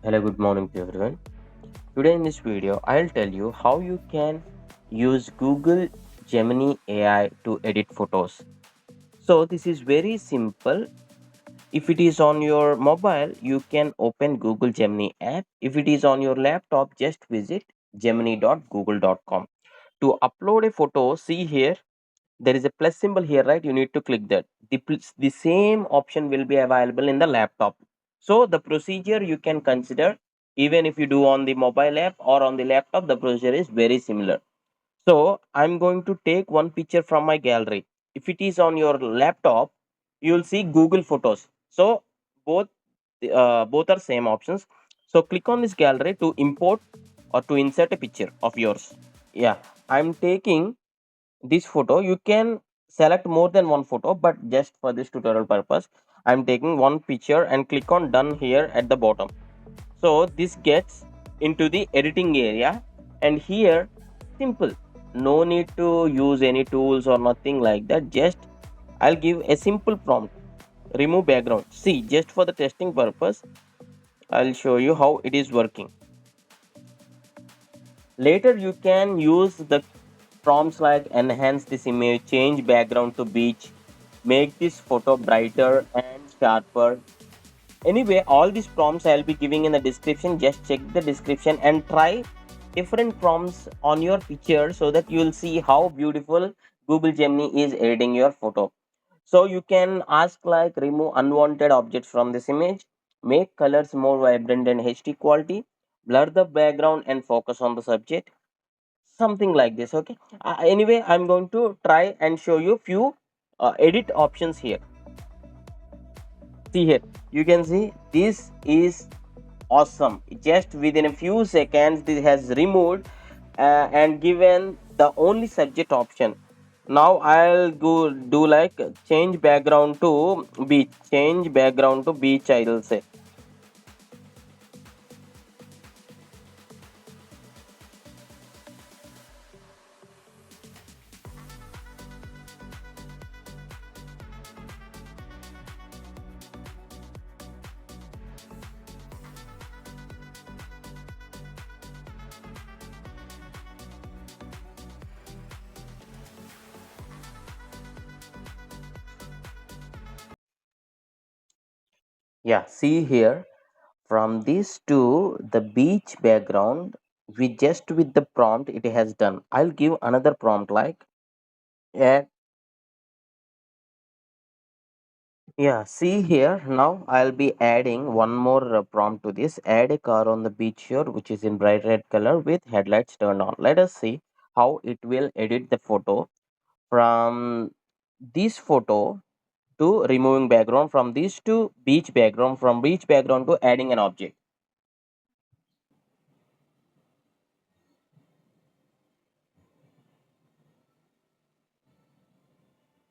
Hello, good morning to everyone. Today in this video, I'll tell you how you can use Google Gemini AI to edit photos. So this is very simple. If it is on your mobile, you can open Google Gemini app. If it is on your laptop, just visit gemini.google.com. To upload a photo, see here, there is a plus symbol here, right? You need to click that. The same option will be available in the laptop. So the procedure you can consider even if you do on the mobile app or on the laptop, the procedure is very similar. So I'm going to take one picture from my gallery. If it is on your laptop, you will see Google Photos. So both both are same options. So click on this gallery to import or to insert a picture of yours. Yeah, I'm taking this photo. You can select more than one photo, but just for this tutorial purpose, I'm taking one picture and click on done here at the bottom. So this gets into the editing area, and here simple, no need to use any tools or nothing like that. Just I'll give a simple prompt, remove background. See, just for the testing purpose, I'll show you how it is working. Later you can use the prompts like enhance this image, change background to beach, make this photo brighter and sharper. Anyway, all these prompts I'll be giving in the description. Just check the description and try different prompts on your picture so that you will see how beautiful Google Gemini is editing your photo. So you can ask like remove unwanted objects from this image, make colors more vibrant and HD quality, blur the background and focus on the subject, something like this. Okay. Anyway, I'm going to try and show you few edit options here. See here, you can see this is awesome. Just within a few seconds this has removed and given the only subject option. Now I'll go do like change background to beach, change background to beach, I'll say. Yeah, see here, from this to the beach background, with the prompt it has done. I'll give another prompt like add. Yeah, see here, now I'll be adding one more prompt to this. Add a car on the beach shore which is in bright red color with headlights turned on. Let us see how it will edit the photo from this photo to removing background, from this to beach background, from beach background to adding an object.